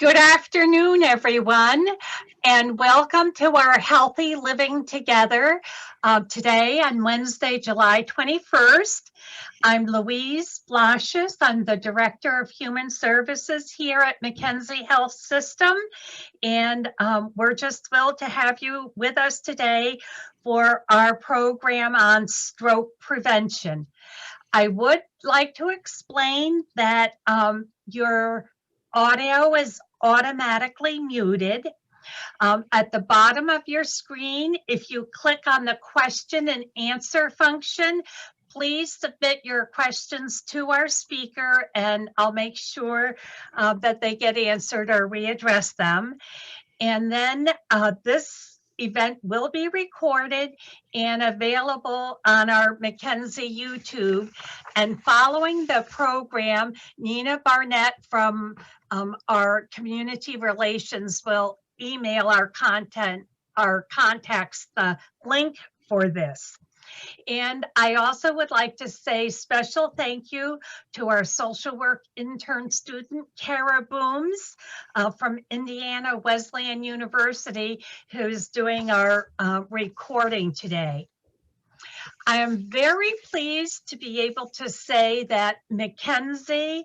Good afternoon, everyone, and welcome to our Healthy Living Together. Today on Wednesday, July 21st, I'm Louise Blashes. I'm the Director of Human Services here at McKenzie Health System, and we're just thrilled to have you with us today for our program on stroke prevention. I would like to explain that your audio is automatically muted. At the bottom of your screen, if you click on the question and answer function, please submit your questions to our speaker and I'll make sure that they get answered or we address them. And then this event will be recorded and available on our McKenzie YouTube. And following the program, Nina Barnett from our community relations will email our contacts the link for this. And I also would like to say special thank you to our social work intern student, Kara Booms from Indiana Wesleyan University, who's doing our recording today. I am very pleased to be able to say that McKenzie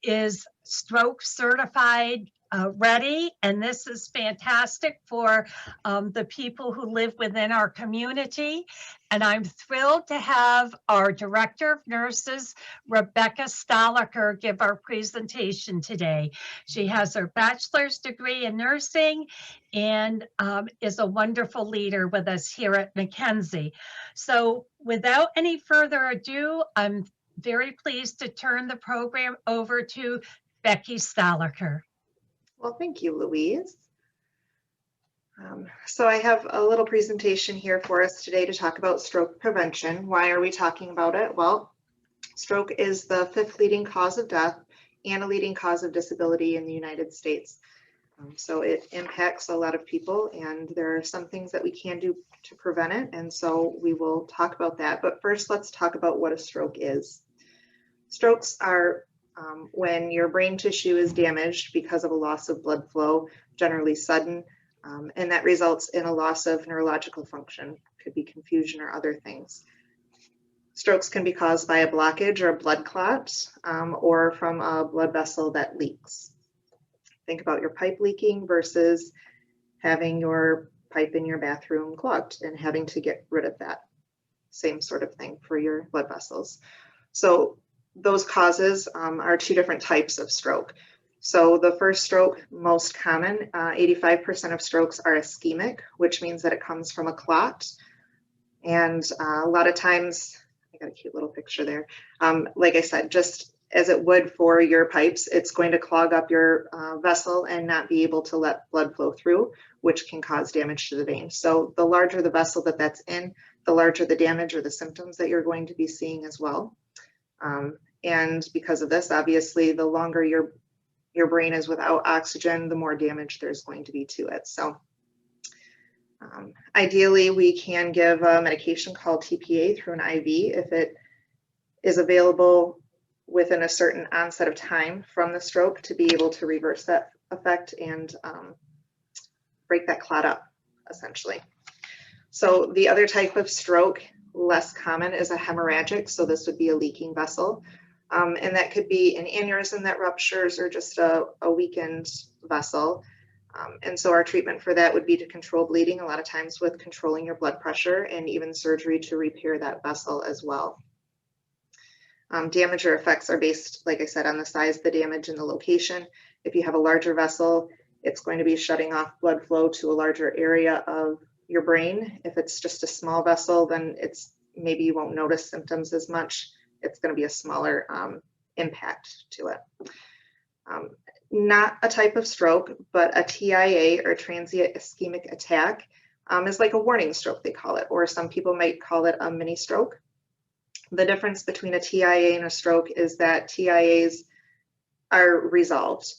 is stroke certified ready, and this is fantastic for the people who live within our community. And I'm thrilled to have our Director of Nurses, Rebecca Stoliker, give our presentation today. She has her bachelor's degree in nursing and is a wonderful leader with us here at McKenzie. So without any further ado, I'm very pleased to turn the program over to Becky Stoliker. Well, thank you, Louise. So I have a little presentation here for us today to talk about stroke prevention. Why are we talking about it? Well, stroke is the 5th leading cause of death and a leading cause of disability in the United States. So it impacts a lot of people, and there are some things that we can do to prevent it, and so we will talk about that. But first, let's talk about what a stroke is. Strokes are when your brain tissue is damaged because of a loss of blood flow, generally sudden, and that results in a loss of neurological function. Could be confusion or other things. Strokes can be caused by a blockage or a blood clot, or from a blood vessel that leaks. Think about your pipe leaking versus having your pipe in your bathroom clogged and having to get rid of that. Same sort of thing for your blood vessels. So those causes are 2 different types of stroke. So the first stroke, most common, 85% of strokes are ischemic, which means that it comes from a clot. And a lot of times, I got a cute little picture there. Like I said, just as it would for your pipes, it's going to clog up your vessel and not be able to let blood flow through, which can cause damage to the vein. So the larger the vessel that's in, the larger the damage or the symptoms that you're going to be seeing as well. And because of this, obviously, the longer your brain is without oxygen, the more damage there's going to be to it. So ideally, we can give a medication called TPA through an IV if it is available within a certain onset of time from the stroke to be able to reverse that effect and break that clot up, essentially. So the other type of stroke, less common, is a hemorrhagic. So this would be a leaking vessel. And that could be an aneurysm that ruptures or just a weakened vessel. And so our treatment for that would be to control bleeding, a lot of times with controlling your blood pressure and even surgery to repair that vessel as well. Damage or effects are based, like I said, on the size of the damage and the location. If you have a larger vessel, it's going to be shutting off blood flow to a larger area of your brain. If it's just a small vessel, then maybe you won't notice symptoms as much. It's going to be a smaller impact to it. Not a type of stroke, but a TIA or transient ischemic attack is like a warning stroke, they call it, or some people might call it a mini stroke. The difference between a TIA and a stroke is that TIAs are resolved.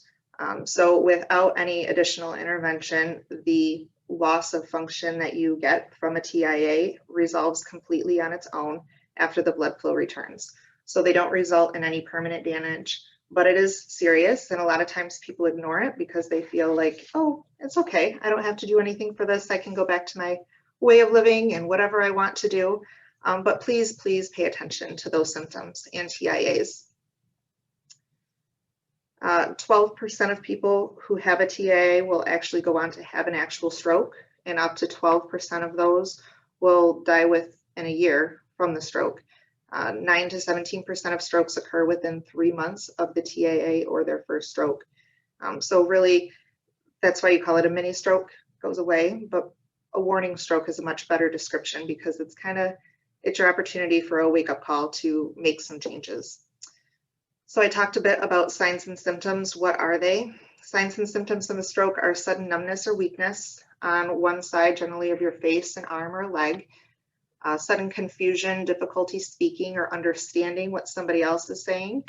So without any additional intervention, the loss of function that you get from a TIA resolves completely on its own after the blood flow returns. So they don't result in any permanent damage but it is serious, and a lot of times people ignore it because they feel like, oh, it's okay, I don't have to do anything for this, I can go back to my way of living and whatever I want to do. But please pay attention to those symptoms and TIAs. 12% of people who have a TIA will actually go on to have an actual stroke, and up to 12% of those will die within a year from the stroke. 9 to 17% of strokes occur within 3 months of the TIA or their first stroke. So really, that's why you call it a mini stroke, goes away, but a warning stroke is a much better description because it's your opportunity for a wake-up call to make some changes. So I talked a bit about signs and symptoms. What are they? Signs and symptoms of a stroke are sudden numbness or weakness on one side, generally of your face, an arm, or a leg. Sudden confusion, difficulty speaking or understanding what somebody else is saying.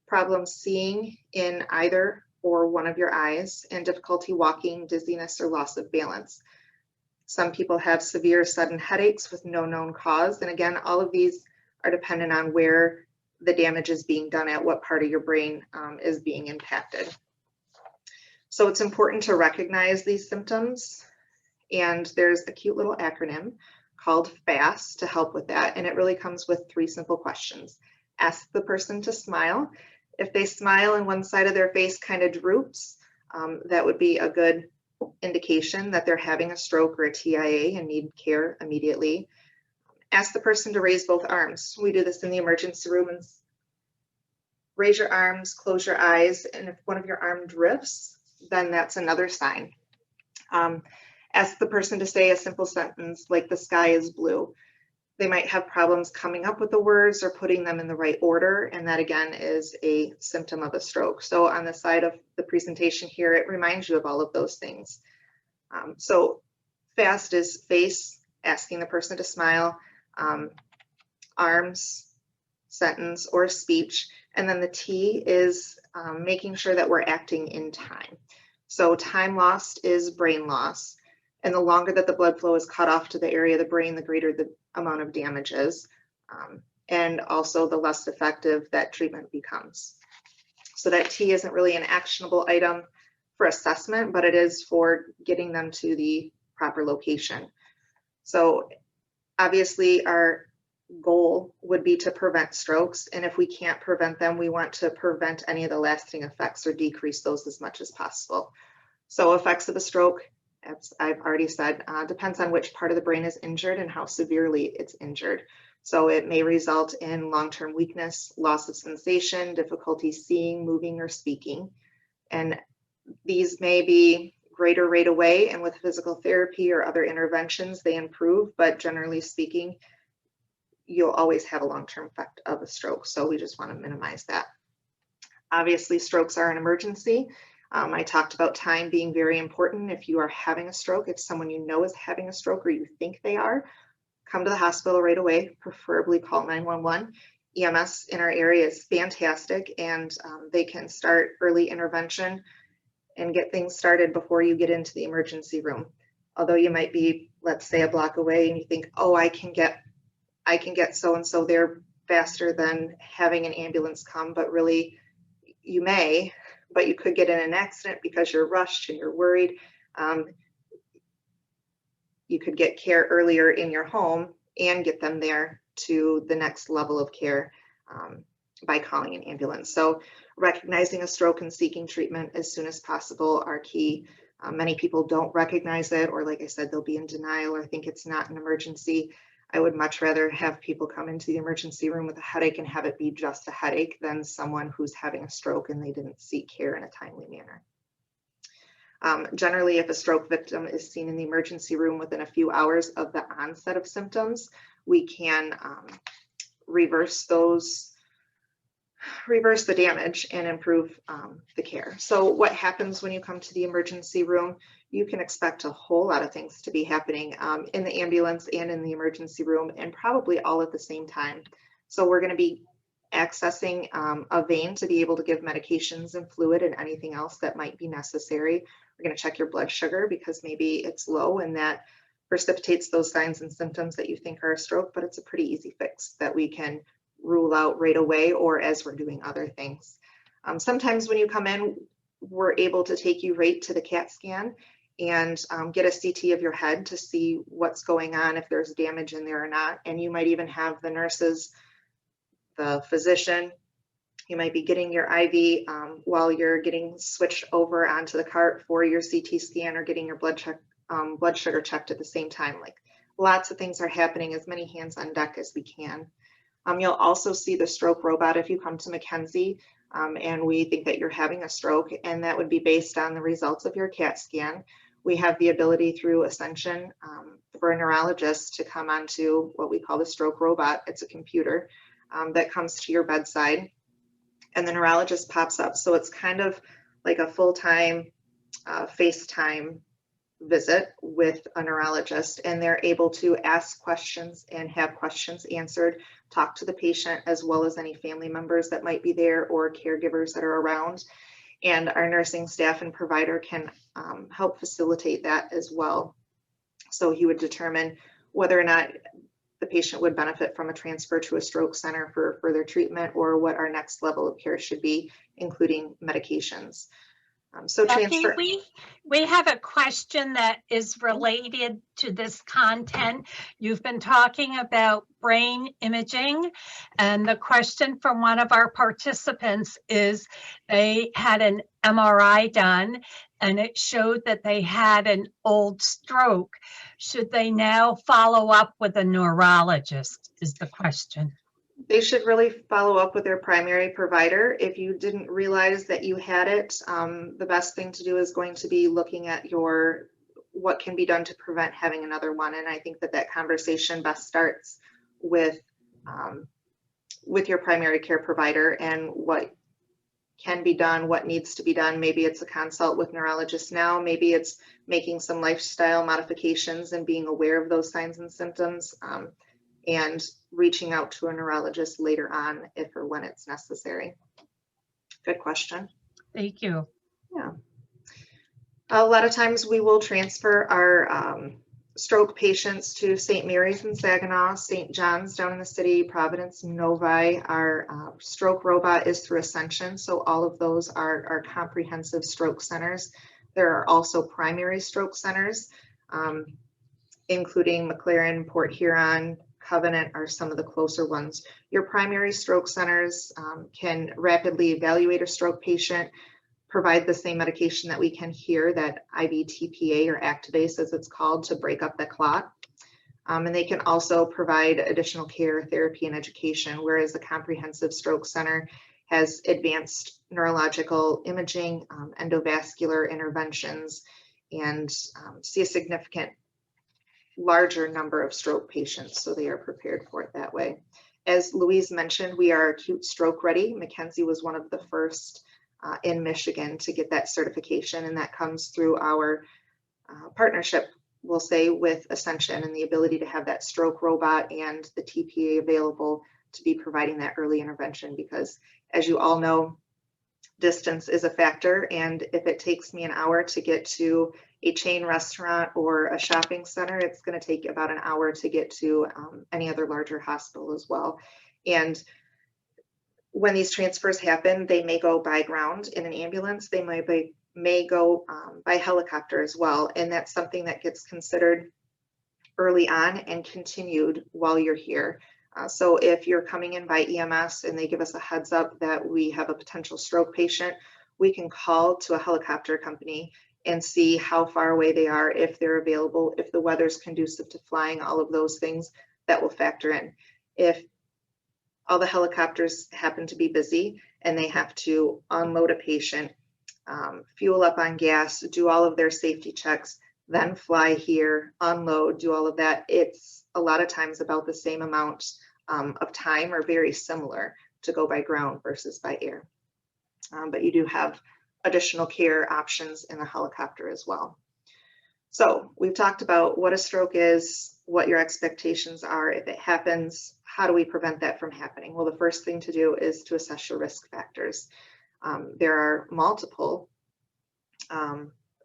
Problems seeing in either or one of your eyes, and difficulty walking, dizziness, or loss of balance. Some people have severe sudden headaches with no known cause. And again, all of these are dependent on where the damage is being done at, what part of your brain is being impacted. So it's important to recognize these symptoms. And there's a cute little acronym called FAST to help with that. And it really comes with 3 simple questions. Ask the person to smile. If they smile and one side of their face kind of droops, that would be a good indication that they're having a stroke or a TIA and need care immediately. Ask the person to raise both arms. We do this in the emergency room. And raise your arms, close your eyes, and if one of your arm drifts, then that's another sign. Ask the person to say a simple sentence like the sky is blue. They might have problems coming up with the words or putting them in the right order, and that again is a symptom of a stroke. So on the side of the presentation here, it reminds you of all of those things. So FAST is face, asking the person to smile, arms, sentence, or speech, and then the T is making sure that we're acting in time. So time lost is brain loss. And the longer that the blood flow is cut off to the area of the brain, the greater the amount of damage is, and also the less effective that treatment becomes. So that T isn't really an actionable item for assessment, but it is for getting them to the proper location. So obviously our goal would be to prevent strokes, and if we can't prevent them, we want to prevent any of the lasting effects or decrease those as much as possible. So effects of a stroke, as I've already said, depends on which part of the brain is injured and how severely it's injured. So it may result in long-term weakness, loss of sensation, difficulty seeing, moving, or speaking. And these may be greater right away, and with physical therapy or other interventions, they improve, but generally speaking, you'll always have a long-term effect of a stroke. So we just want to minimize that. Obviously, strokes are an emergency. I talked about time being very important. If you are having a stroke, if someone you know is having a stroke or you think they are, come to the hospital right away, preferably call 911. EMS in our area is fantastic, and they can start early intervention and get things started before you get into the emergency room. Although you might be, let's say, a block away and you think, oh, I can get so-and-so there faster than having an ambulance come, but really you may, but you could get in an accident because you're rushed and you're worried. You could get care earlier in your home and get them there to the next level of care by calling an ambulance. So recognizing a stroke and seeking treatment as soon as possible are key. Many people don't recognize it, or like I said, they'll be in denial or think it's not an emergency. I would much rather have people come into the emergency room with a headache and have it be just a headache than someone who's having a stroke and they didn't seek care in a timely manner. Generally, if a stroke victim is seen in the emergency room within a few hours of the onset of symptoms, we can reverse the damage and improve the care. So what happens when you come to the emergency room? You can expect a whole lot of things to be happening in the ambulance and in the emergency room, and probably all at the same time. So we're going to be accessing a vein to be able to give medications and fluid and anything else that might be necessary. We're going to check your blood sugar because maybe it's low, and that precipitates those signs and symptoms that you think are a stroke, but it's a pretty easy fix that we can rule out right away or as we're doing other things. Sometimes when you come in, we're able to take you right to the CAT scan and get a CT of your head to see what's going on, if there's damage in there or not. And you might even have the nurses, the physician, you might be getting your IV while you're getting switched over onto the cart for your CT scan, or getting your blood sugar checked at the same time. Like, lots of things are happening, as many hands on deck as we can. You'll also see the stroke robot if you come to McKenzie and we think that you're having a stroke, and that would be based on the results of your CAT scan. We have the ability through Extension for a neurologist to come onto what we call the stroke robot. It's a computer that comes to your bedside, and the neurologist pops up. So it's kind of like a full-time FaceTime visit with a neurologist, and they're able to ask questions and have questions answered, talk to the patient as well as any family members that might be there or caregivers that are around. And our nursing staff and provider can help facilitate that as well. So he would determine whether or not the patient would benefit from a transfer to a stroke center for further treatment, or what our next level of care should be, including medications. So Becky, transfer. we have a question that is related to this content. You've been talking about brain imaging, and the question from one of our participants is, they had an MRI done and it showed that they had an old stroke. Should they now follow up with a neurologist, is the question. They should really follow up with their primary provider. If you didn't realize that you had it, the best thing to do is going to be looking at what can be done to prevent having another one. And I think that conversation best starts with your primary care provider, and what can be done, what needs to be done. Maybe it's a consult with neurologists now, maybe it's making some lifestyle modifications and being aware of those signs and symptoms, and reaching out to a neurologist later on if or when it's necessary. Good question. Thank you. Yeah. A lot of times we will transfer our stroke patients to St. Mary's in Saginaw, St. John's down in the city, Providence, Novi. Our stroke robot is through Ascension, so all of those are comprehensive stroke centers. There are also primary stroke centers, including McLaren, Port Huron, Covenant are some of the closer ones. Your primary stroke centers can rapidly evaluate a stroke patient, provide the same medication that we can here, that IV TPA or Activase as it's called, to break up the clot. And they can also provide additional care, therapy, and education, whereas the comprehensive stroke center has advanced neurological imaging, endovascular interventions, and see a significant larger number of stroke patients, so they are prepared for it that way. As Louise mentioned, we are acute stroke ready. McKenzie was one of the first in Michigan to get that certification, and that comes through our partnership, we'll say, with Ascension, and the ability to have that stroke robot and the TPA available to be providing that early intervention, because as you all know, distance is a factor, and if it takes me an hour to get to a chain restaurant or a shopping center, it's going to take about an hour to get to any other larger hospital as well. And when these transfers happen, they may go by ground in an ambulance, they may go by helicopter as well, and that's something that gets considered early on and continued while you're here. So if you're coming in by EMS and they give us a heads up that we have a potential stroke patient, we can call to a helicopter company and see how far away they are, if they're available, if the weather's conducive to flying, all of those things that will factor in. If all the helicopters happen to be busy and they have to unload a patient, fuel up on gas, do all of their safety checks, then fly here, unload, do all of that, it's a lot of times about the same amount of time, or very similar, to go by ground versus by air. But you do have additional care options in the helicopter as well. So we've talked about what a stroke is, what your expectations are if it happens, how do we prevent that from happening? Well, the first thing to do is to assess your risk factors. There are multiple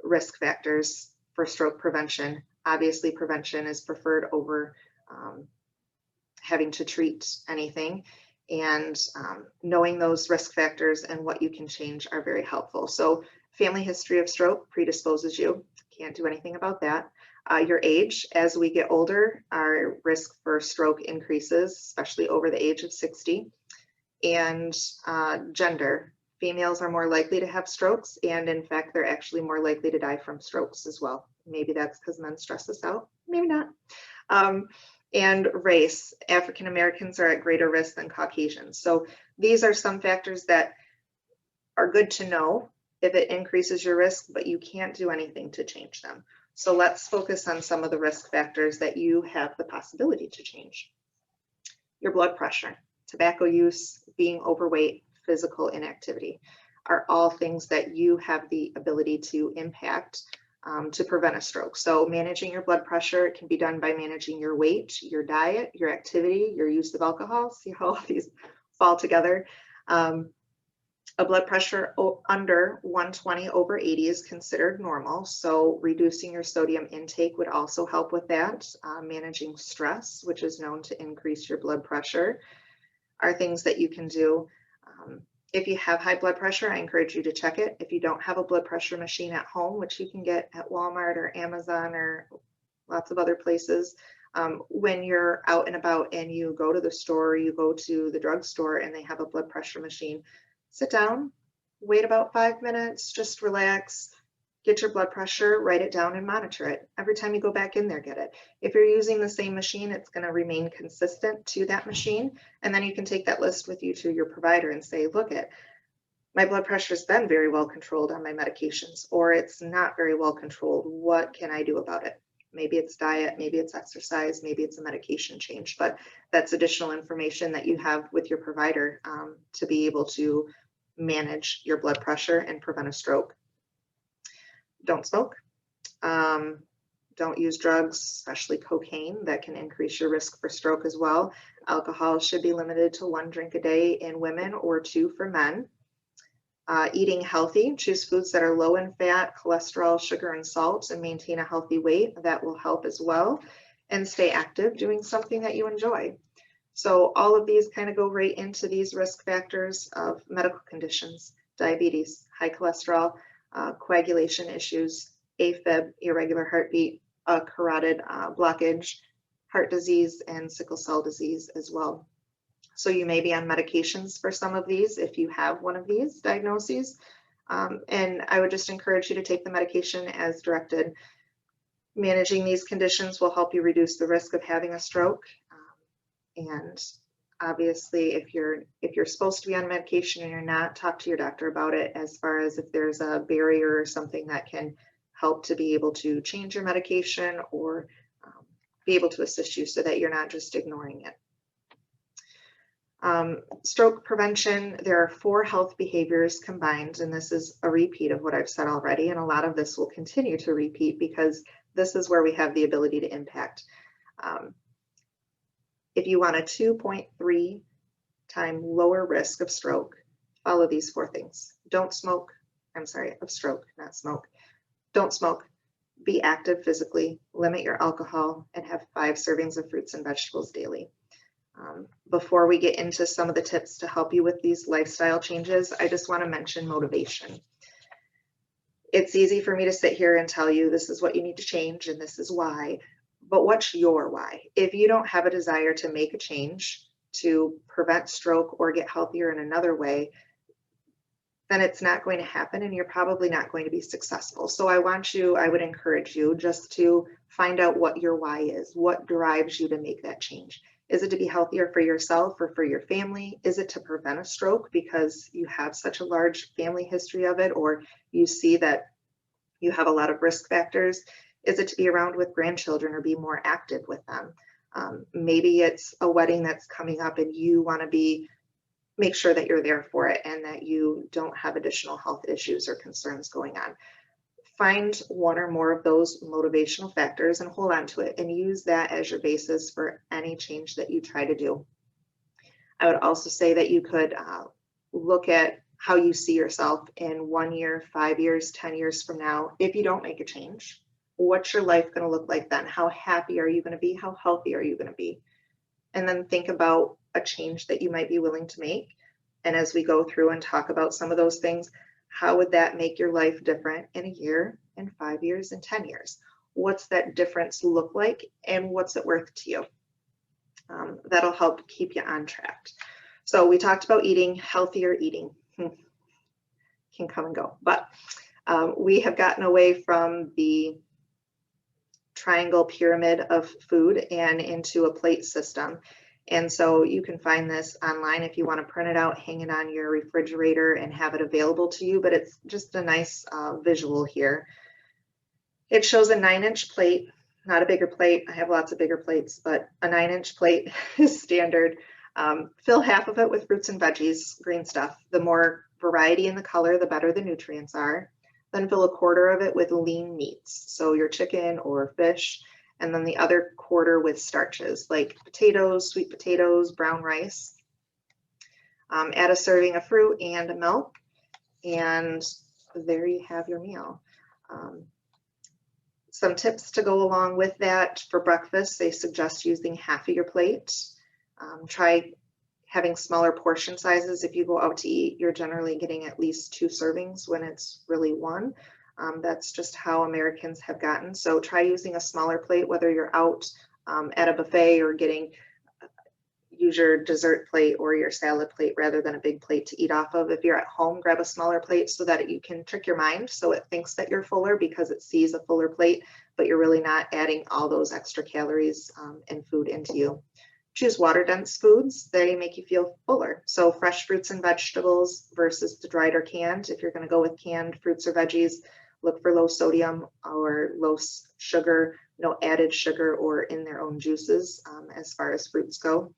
risk factors for stroke prevention. Obviously, prevention is preferred over having to treat anything. And knowing those risk factors and what you can change are very helpful. So family history of stroke predisposes you. Can't do anything about that. Your age, as we get older, our risk for stroke increases, especially over the age of 60. And gender, females are more likely to have strokes, and in fact, they're actually more likely to die from strokes as well. Maybe that's because men stress us out, maybe not. And race, African Americans are at greater risk than Caucasians. So these are some factors that are good to know if it increases your risk, but you can't do anything to change them. So let's focus on some of the risk factors that you have the possibility to change. Your blood pressure, tobacco use, being overweight, physical inactivity are all things that you have the ability to impact to prevent a stroke. So managing your blood pressure can be done by managing your weight, your diet, your activity, your use of alcohol. See how all these fall together. A blood pressure under 120 over 80 is considered normal. So reducing your sodium intake would also help with that. Managing stress, which is known to increase your blood pressure, are things that you can do. If you have high blood pressure, I encourage you to check it. If you don't have a blood pressure machine at home, which you can get at Walmart or Amazon or lots of other places, when you're out and about and you go to the store, you go to the drugstore and they have a blood pressure machine, sit down, wait about 5 minutes, just relax, get your blood pressure, write it down and monitor it. Every time you go back in there, get it. If you're using the same machine, it's going to remain consistent to that machine. And then you can take that list with you to your provider and say, look, my blood pressure has been very well controlled on my medications, or it's not very well controlled. What can I do about it? Maybe it's diet, maybe it's exercise, maybe it's a medication change, but that's additional information that you have with your provider to be able to manage your blood pressure and prevent a stroke. Don't smoke. Don't use drugs, especially cocaine, that can increase your risk for stroke as well. Alcohol should be limited to 1 drink a day in women or 2 for men. Eating healthy, choose foods that are low in fat, cholesterol, sugar, and salt, and maintain a healthy weight. That will help as well. And stay active, doing something that you enjoy. So all of these kind of go right into these risk factors of medical conditions: diabetes, high cholesterol, coagulation issues, AFib, irregular heartbeat, carotid blockage, heart disease, and sickle cell disease as well. So you may be on medications for some of these if you have one of these diagnoses. And I would just encourage you to take the medication as directed. Managing these conditions will help you reduce the risk of having a stroke. And obviously, if you're supposed to be on medication and you're not, talk to your doctor about it, as far as if there's a barrier or something that can help to be able to change your medication or be able to assist you so that you're not just ignoring it. Stroke prevention, there are 4 health behaviors combined, and this is a repeat of what I've said already, and a lot of this will continue to repeat because this is where we have the ability to impact. If you want a 2.3 time lower risk of stroke, follow these 4 things. Don't smoke, of stroke, not smoke. Don't smoke, be active physically, limit your alcohol, and have 5 servings of fruits and vegetables daily. Before we get into some of the tips to help you with these lifestyle changes, I just want to mention motivation. It's easy for me to sit here and tell you this is what you need to change and this is why, but what's your why? If you don't have a desire to make a change to prevent stroke or get healthier in another way, then it's not going to happen and you're probably not going to be successful. So I would encourage you just to find out what your why is, what drives you to make that change. Is it to be healthier for yourself or for your family? Is it to prevent a stroke because you have such a large family history of it, or you see that you have a lot of risk factors? Is it to be around with grandchildren or be more active with them? Maybe it's a wedding that's coming up and you want to make sure that you're there for it and that you don't have additional health issues or concerns going on. Find 1 or more of those motivational factors and hold on to it and use that as your basis for any change that you try to do. I would also say that you could look at how you see yourself in 1 year, 5 years, 10 years from now. If you don't make a change, what's your life going to look like then? How happy are you going to be? How healthy are you going to be? And then think about a change that you might be willing to make. And as we go through and talk about some of those things, how would that make your life different in a year, in 5 years, in 10 years? What's that difference look like, and what's it worth to you? That'll help keep you on track. So we talked about eating, healthier eating. Can come and go, but we have gotten away from the triangle pyramid of food and into a plate system. And so you can find this online if you want to print it out, hang it on your refrigerator and have it available to you, but it's just a nice visual here. It shows a 9-inch plate, not a bigger plate. I have lots of bigger plates, but a 9-inch plate is standard. Fill half of it with fruits and veggies, green stuff. The more variety in the color, the better the nutrients are. Then fill a quarter of it with lean meats, so your chicken or fish, and then the other quarter with starches like potatoes, sweet potatoes, brown rice. Add a serving of fruit and milk, and there you have your meal. Some tips to go along with that for breakfast: they suggest using half of your plate. Try having smaller portion sizes. If you go out to eat, you're generally getting at least 2 servings when it's really 1. That's just how Americans have gotten. So try using a smaller plate, whether you're out at a buffet or use your dessert plate or your salad plate rather than a big plate to eat off of. If you're at home, grab a smaller plate so that you can trick your mind so it thinks that you're fuller because it sees a fuller plate, but you're really not adding all those extra calories and food into you. Choose water-dense foods. They make you feel fuller. So fresh fruits and vegetables versus the dried or canned. If you're going to go with canned fruits or veggies, look for low sodium or low sugar, no added sugar or in their own juices as far as fruits go.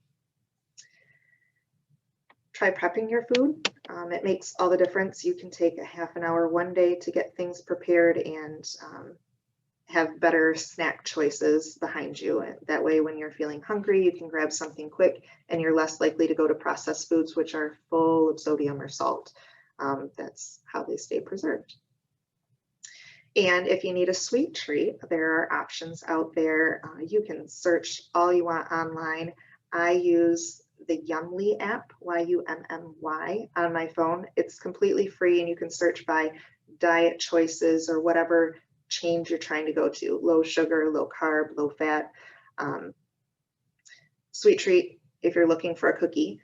Try prepping your food. It makes all the difference. You can take a half an hour one day to get things prepared and have better snack choices behind you. That way, when you're feeling hungry, you can grab something quick and you're less likely to go to processed foods, which are full of sodium or salt. That's how they stay preserved. And if you need a sweet treat, there are options out there. You can search all you want online. I use the Yummly app, Y-U-M-M-Y, on my phone. It's completely free and you can search by diet choices or whatever change you're trying to go to: low sugar, low carb, low fat. Sweet treat, if you're looking for a cookie,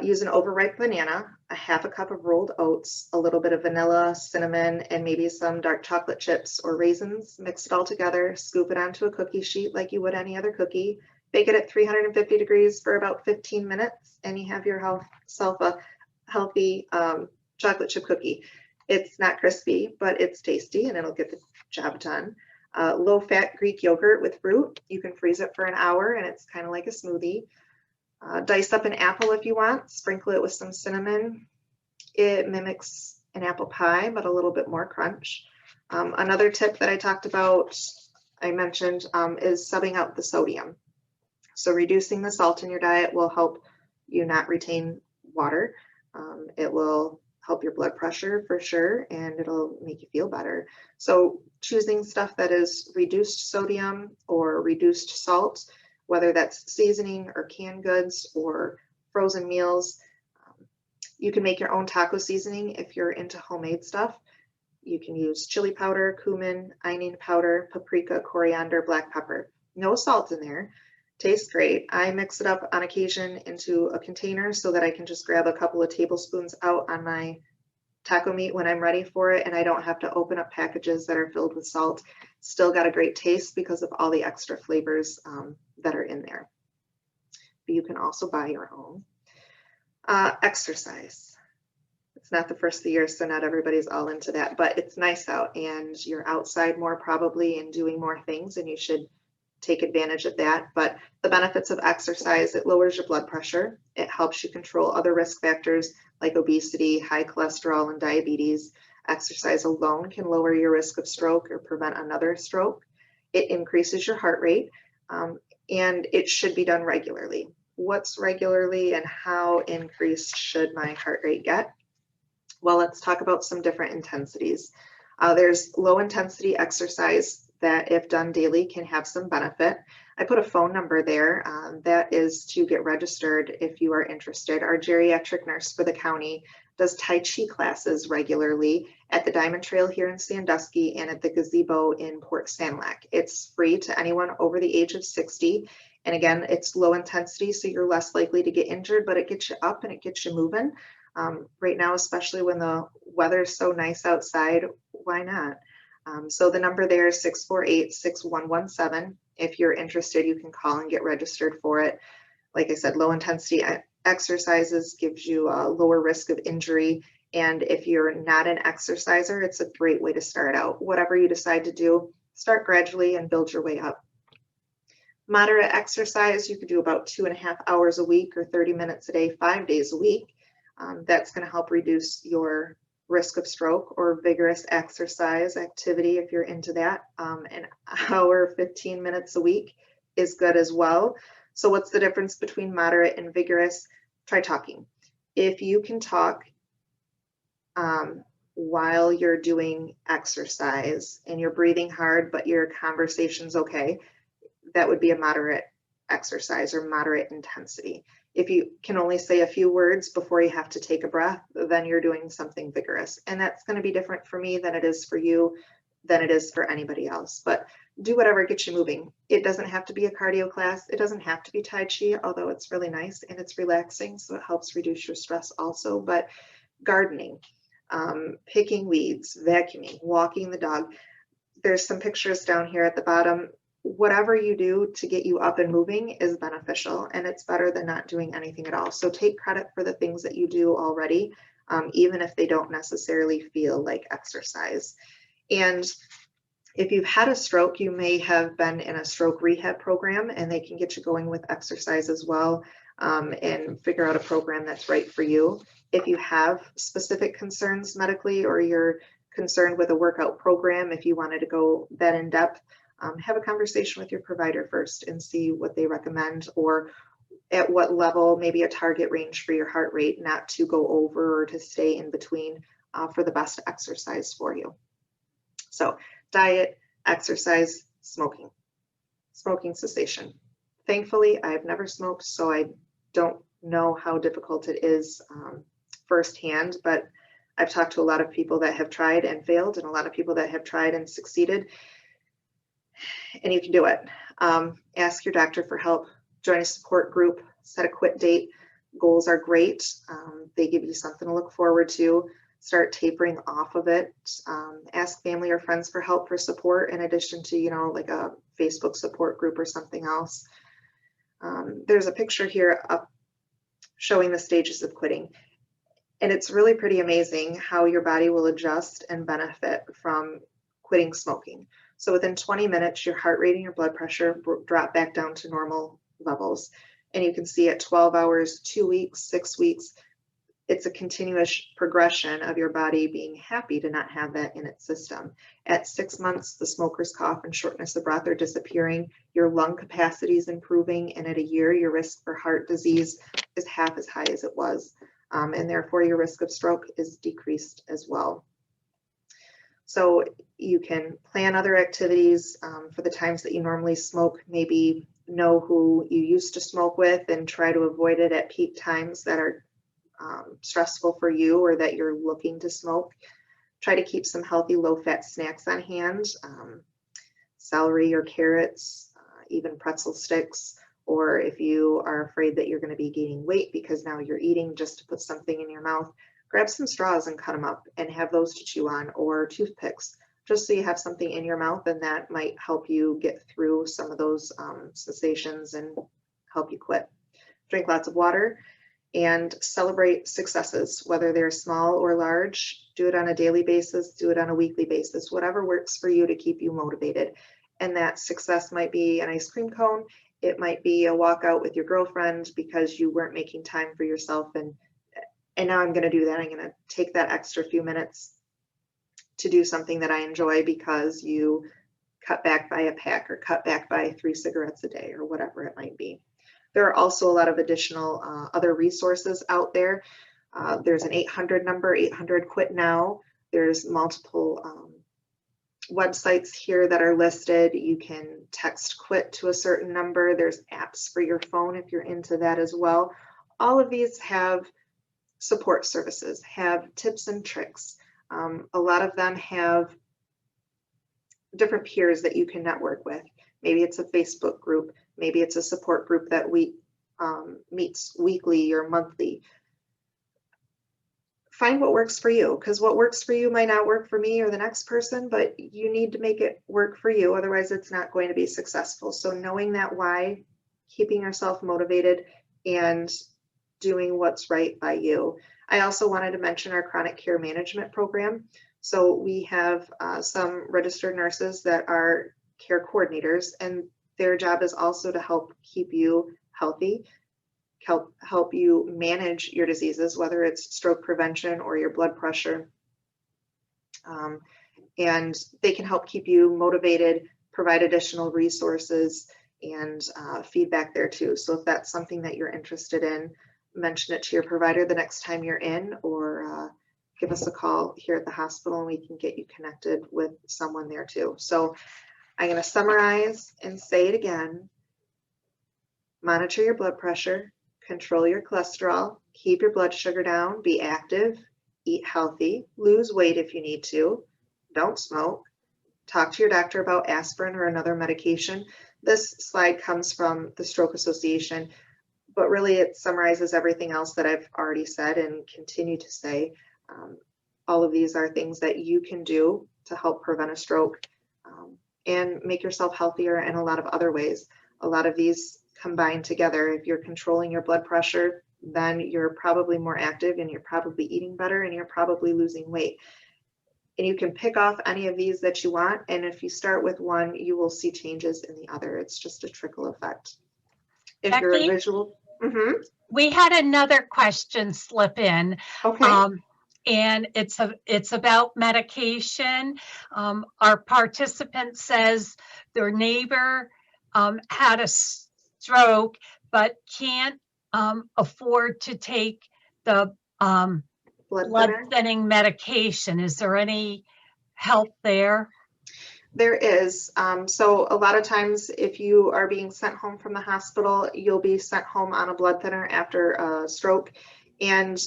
use an overripe banana, a half a cup of rolled oats, a little bit of vanilla, cinnamon, and maybe some dark chocolate chips or raisins. Mix it all together, scoop it onto a cookie sheet like you would any other cookie. Bake it at 350 degrees for about 15 minutes, and you have yourself a healthy chocolate chip cookie. It's not crispy, but it's tasty and it'll get the job done. Low-fat Greek yogurt with fruit. You can freeze it for an hour and it's kind of like a smoothie. Dice up an apple if you want. Sprinkle it with some cinnamon. It mimics an apple pie, but a little bit more crunch. Another tip that I mentioned is subbing out the sodium. So reducing the salt in your diet will help you not retain water. It will help your blood pressure for sure, and it'll make you feel better. So choosing stuff that is reduced sodium or reduced salt, whether that's seasoning or canned goods or frozen meals. You can make your own taco seasoning if you're into homemade stuff. You can use chili powder, cumin, onion powder, paprika, coriander, black pepper. No salt in there. Tastes great. I mix it up on occasion into a container so that I can just grab a couple of tablespoons out on my taco meat when I'm ready for it, and I don't have to open up packages that are filled with salt. Still got a great taste because of all the extra flavors that are in there. But you can also buy your own. Exercise. It's not the first of the year, so not everybody's all into that, but it's nice out and you're outside more probably and doing more things, and you should take advantage of that. But the benefits of exercise: it lowers your blood pressure. It helps you control other risk factors like obesity, high cholesterol, and diabetes. Exercise alone can lower your risk of stroke or prevent another stroke. It increases your heart rate, and it should be done regularly. What's regularly and how increased should my heart rate get? Well, let's talk about some different intensities. There's low intensity exercise that, if done daily, can have some benefit. I put a phone number there. That is to get registered if you are interested. Our geriatric nurse for the county does Tai Chi classes regularly at the Diamond Trail here in Sandusky and at the gazebo in Port Sanilac. It's free to anyone over the age of 60. And again, it's low intensity, so you're less likely to get injured, but it gets you up and it gets you moving. Right now, especially when the weather is so nice outside, why not? So the number there is 648-6117. If you're interested, you can call and get registered for it. Like I said, low intensity exercises gives you a lower risk of injury. And if you're not an exerciser, it's a great way to start out. Whatever you decide to do, start gradually and build your way up. Moderate exercise, you could do about 2.5 hours a week or 30 minutes a day, 5 days a week. That's going to help reduce your risk of stroke. Or vigorous exercise activity, if you're into that, an hour, 15 minutes a week is good as well. So what's the difference between moderate and vigorous? Try talking. If you can talk while you're doing exercise and you're breathing hard, but your conversation's okay, that would be a moderate exercise or moderate intensity. If you can only say a few words before you have to take a breath, then you're doing something vigorous. And that's going to be different for me than it is for you, than it is for anybody else. But do whatever gets you moving. It doesn't have to be a cardio class. It doesn't have to be Tai Chi, although it's really nice and it's relaxing, so it helps reduce your stress also. But gardening, picking weeds, vacuuming, walking the dog. There's some pictures down here at the bottom. Whatever you do to get you up and moving is beneficial, and it's better than not doing anything at all. So take credit for the things that you do already, even if they don't necessarily feel like exercise. And if you've had a stroke, you may have been in a stroke rehab program, and they can get you going with exercise as well, and figure out a program that's right for you. If you have specific concerns medically, or you're concerned with a workout program, if you wanted to go that in depth, have a conversation with your provider first and see what they recommend, or at what level, maybe a target range for your heart rate, not to go over or to stay in between, for the best exercise for you. So diet, exercise, smoking cessation. Thankfully, I've never smoked, so I don't know how difficult it is firsthand, but I've talked to a lot of people that have tried and failed, and a lot of people that have tried and succeeded. And you can do it. Ask your doctor for help, join a support group, set a quit date. Goals are great. They give you something to look forward to. Start tapering off of it. Ask family or friends for help, for support, in addition to, like a Facebook support group or something else. There's a picture here up showing the stages of quitting. And it's really pretty amazing how your body will adjust and benefit from quitting smoking. So within 20 minutes, your heart rate and your blood pressure drop back down to normal levels. And you can see at 12 hours, 2 weeks, 6 weeks, it's a continuous progression of your body being happy to not have that in its system. At 6 months, the smoker's cough and shortness of breath are disappearing, your lung capacity is improving, and at a year, your risk for heart disease is half as high as it was. And therefore, your risk of stroke is decreased as well. So you can plan other activities for the times that you normally smoke. Maybe know who you used to smoke with and try to avoid it at peak times that are stressful for you or that you're looking to smoke. Try to keep some healthy low-fat snacks on hand, celery or carrots, even pretzel sticks, or if you are afraid that you're going to be gaining weight because now you're eating just to put something in your mouth, grab some straws and cut them up and have those to chew on, or toothpicks, just so you have something in your mouth, and that might help you get through some of those cessations and help you quit. Drink lots of water and celebrate successes, whether they're small or large. Do it on a daily basis, do it on a weekly basis, whatever works for you to keep you motivated. And that success might be an ice cream cone. It might be a walk out with your girlfriend because you weren't making time for yourself, and now I'm going to do that. I'm going to take that extra few minutes to do something that I enjoy because you cut back by a pack or cut back by 3 cigarettes a day or whatever it might be. There are also a lot of additional other resources out there. There's an 800 number, 800 Quit Now. There's multiple websites here that are listed. You can text quit to a certain number. There's apps for your phone if you're into that as well. All of these have support services, have tips and tricks. A lot of them have different peers that you can network with. Maybe it's a Facebook group, maybe it's a support group that meets weekly or monthly. Find what works for you, because what works for you might not work for me or the next person, but you need to make it work for you. Otherwise, it's not going to be successful. So knowing that why, keeping yourself motivated, and doing what's right by you. I also wanted to mention our chronic care management program. So we have some registered nurses that are care coordinators, and their job is also to help keep you healthy, help you manage your diseases, whether it's stroke prevention or your blood pressure. And they can help keep you motivated, provide additional resources and feedback there too. So if that's something that you're interested in, mention it to your provider the next time you're in, or give us a call here at the hospital and we can get you connected with someone there too. So I'm going to summarize and say it again. Monitor your blood pressure, control your cholesterol, keep your blood sugar down, be active, eat healthy, lose weight if you need to, don't smoke, talk to your doctor about aspirin or another medication. This slide comes from the Stroke Association, but really it summarizes everything else that I've already said and continue to say. All of these are things that you can do to help prevent a stroke and make yourself healthier in a lot of other ways. A lot of these combine together. If you're controlling your blood pressure, then you're probably more active and you're probably eating better and you're probably losing weight. And you can pick off any of these that you want. And if you start with one, you will see changes in the other. It's just a trickle effect. If Becky, you're a visual, we had another question slip in. Okay. And it's about medication. Our participant says their neighbor had a stroke, but can't afford to take the blood thinning medication. Is there any help there? There is. So a lot of times if you are being sent home from the hospital, you'll be sent home on a blood thinner after a stroke. And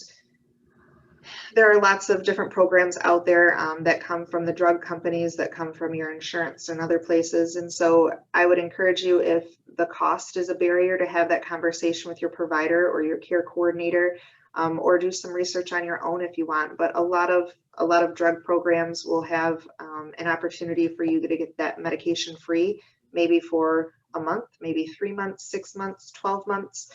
there are lots of different programs out there that come from the drug companies, that come from your insurance and other places. And so I would encourage you, if the cost is a barrier, to have that conversation with your provider or your care coordinator, or do some research on your own if you want. But a lot of drug programs will have an opportunity for you to get that medication free, maybe for a month, maybe 3 months, 6 months, 12 months,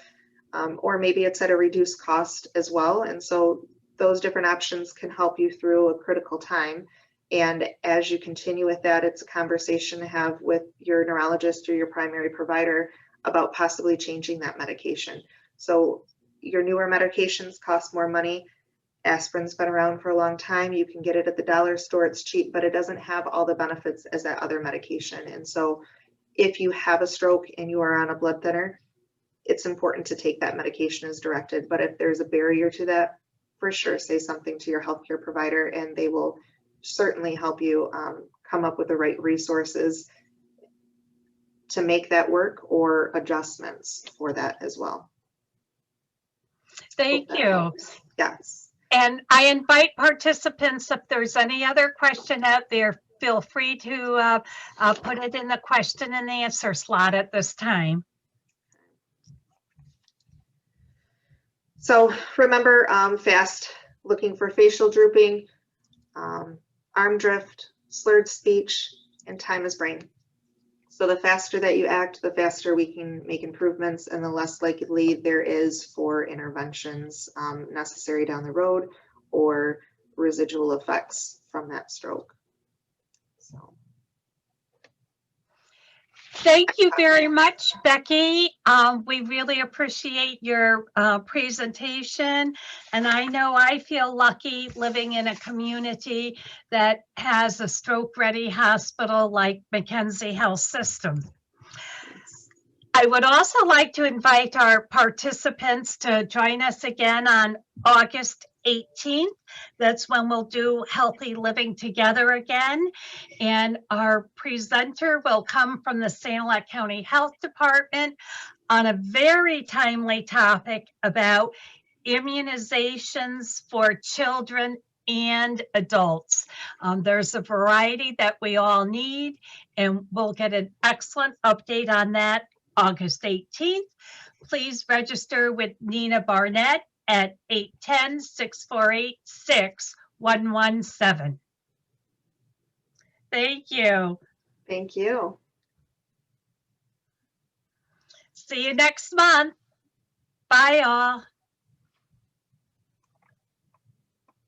or maybe it's at a reduced cost as well. And so those different options can help you through a critical time. And as you continue with that, it's a conversation to have with your neurologist or your primary provider about possibly changing that medication. So your newer medications cost more money. Aspirin's been around for a long time. You can get it at the dollar store. It's cheap, but it doesn't have all the benefits as that other medication. And so if you have a stroke and you are on a blood thinner, it's important to take that medication as directed. But if there's a barrier to that, for sure, say something to your healthcare provider and they will certainly help you come up with the right resources to make that work, or adjustments for that as well. Thank you. Helps. Yes. And I invite participants, if there's any other question out there, feel free to put it in the question and answer slot at this time. So remember, FAST, looking for facial drooping, arm drift, slurred speech, and time is brain. So the faster that you act, the faster we can make improvements, and the less likely there is for interventions necessary down the road or residual effects from that stroke. So. Thank you very much, Becky. We really appreciate your presentation. And I know I feel lucky living in a community that has a stroke-ready hospital like McKenzie Health System. I would also like to invite our participants to join us again on August 18th. That's when we'll do Healthy Living Together again. And our presenter will come from the Sanilac County Health Department on a very timely topic about immunizations for children and adults. There's a variety that we all need, and we'll get an excellent update on that August 18th. Please register with Nina Barnett at 810-648-6117. Thank you. Thank you. See you next month. Bye, all.